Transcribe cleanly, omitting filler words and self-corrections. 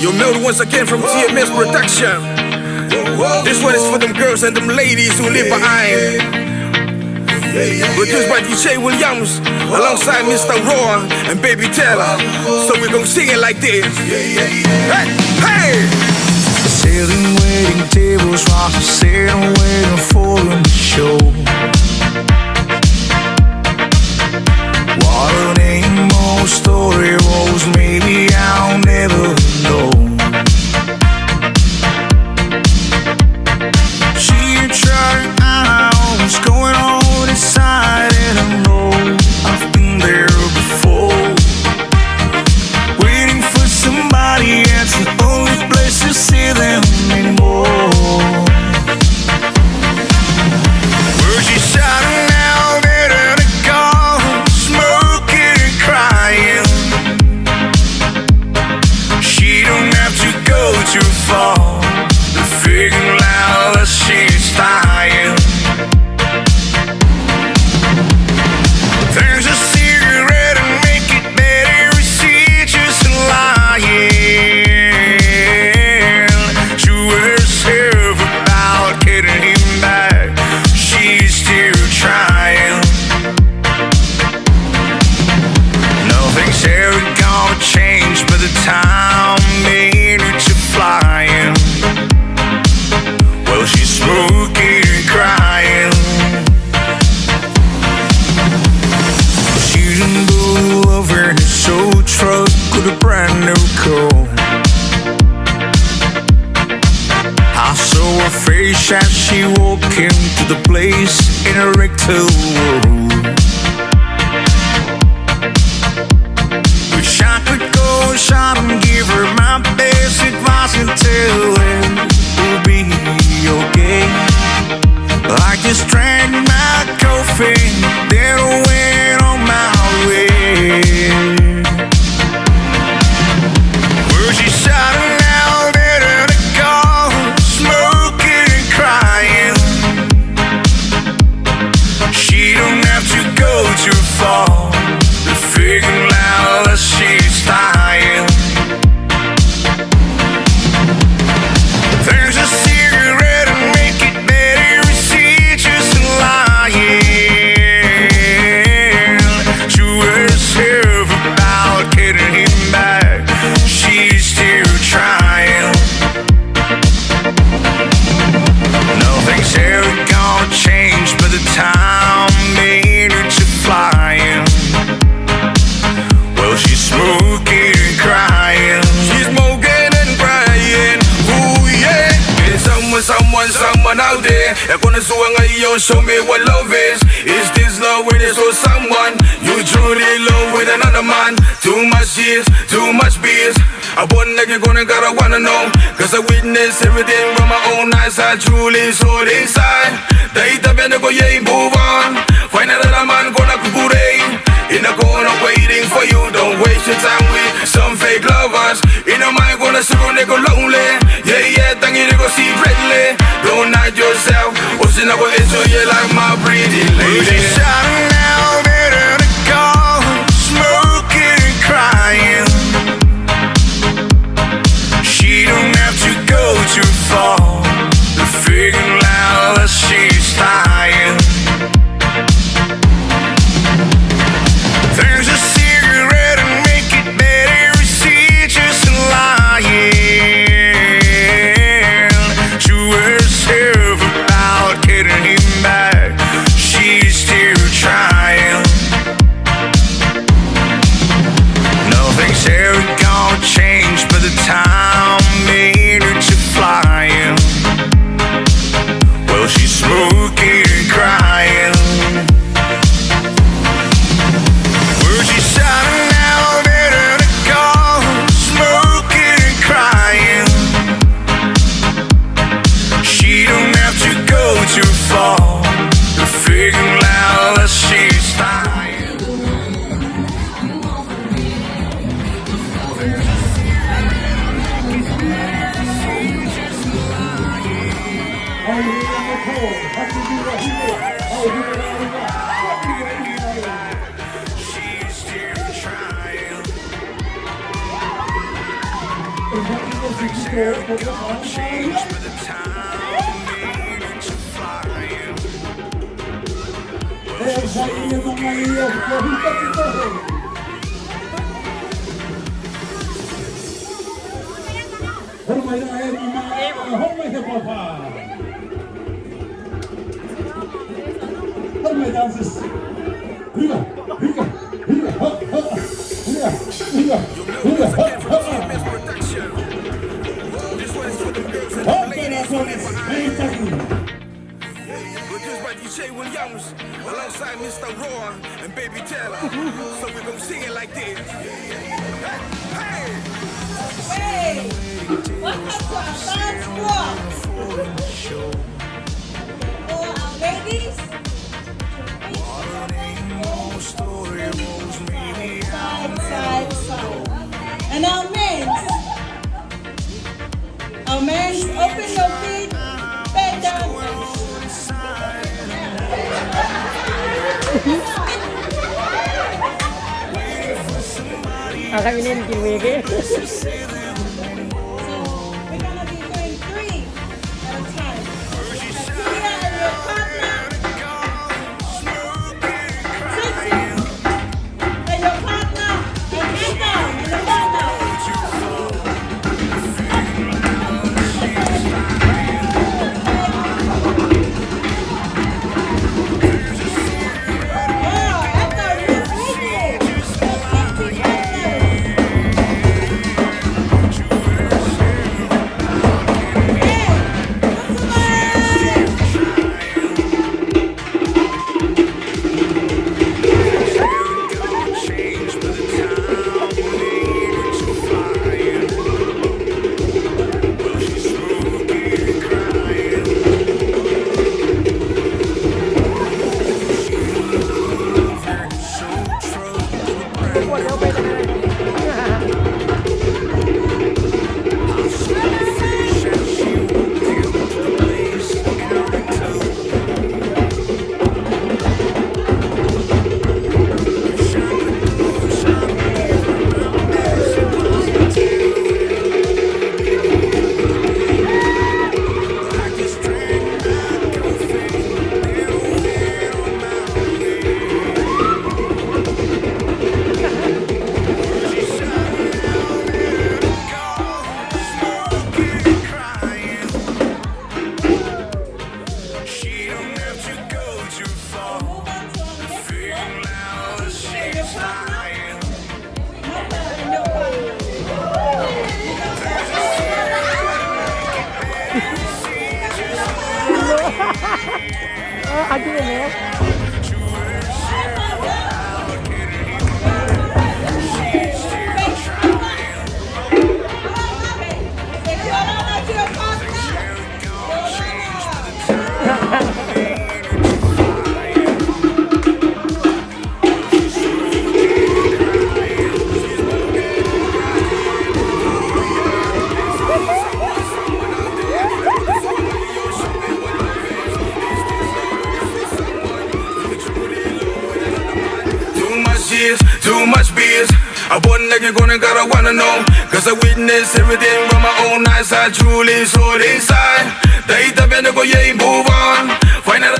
You're Mel once again from TMS Production. This one is for them girls and them ladies who live behind. Produced by DJ Williams alongside Mr. Raw and Baby Taylor. So we're gonna sing it like this. Hey, hey! Sailing, waiting tables while she's sitting, waiting for him to show. What her name or story was, maybe I'll never know. She tried out what's going on inside, and I know I've been there before. Waiting for somebody, it's the only place to see them anymore. Where she's shouting out in the car, smoking and crying. She don't have to go too far to figure out that she's dying. There's a cigarette and make it better, she's just lying to herself about getting him back. She's still trying. Nothing's ever gonna change by the time they need to flying. Well, she's smoking and crying. She's in the lover in a soul truck with a brand new car. I saw her face as she walked into the place in a rectal world. Wish I could go shot and give her my best advice and tell her it'll be okay. I just drank my coffee, then I went on my way. Where she shouting out in the car, smoking and crying. She don't have to go too far to figure out that she's dying. There's a cigarette and make it better, she's just lying to herself about getting him back. She's still trying. Nothing's ever gonna change by the time they need to flying. Well, she's smoking and crying. She's smoking and crying. Ooh yeah. There's someone out there. They're gonna show me what love is. Is this love when it's for someone you truly love with another man? Too much years, too much beers. I wonder you're gotta wanna know, cause I witnessed everything with my own eyes. I truly saw it inside. Dahita bene ko yeah, move on. Find another man gonna kukure in the corner waiting for you. Don't waste your time with some fake lovers. In your mind gonna sit on they go lonely. Yeah, yeah, tangi they go secretly. Don't hide yourself. What's in our enjoy you like my pretty lady. She's shouting out in the car, smoking and crying. She don't have to go too far to figure out that she's dying. There's a cigarette and make it better, she's just lying to herself about getting him back. She's still trying. Change by the time needed to flying. Production. This one is for the girls and the ladies who live behind. Produced by DJ Williams alongside Mr. Raw and Baby Taylor. So we're gonna sing it like this. Hey! Hey, welcome to our dance walk. For our ladies, side, side. And our men's, open your feet, bend down. Ang kami nin kinwege. So we're gonna be doing 3 at a time. Katia and your partner. Sexy. And your partner. And get down and your partner. Wow, that's a real freaky. Sexy partners. Change by the time needed to flying. Well, she's smoking, crying. So she don't have to go too far. Feel now she's lying. Agi na niya. Too much beers. I one nigga gotta wanna know. Cause I witness everything with my own eyes. I truly saw it inside. They the go, yeah, move on. Find out.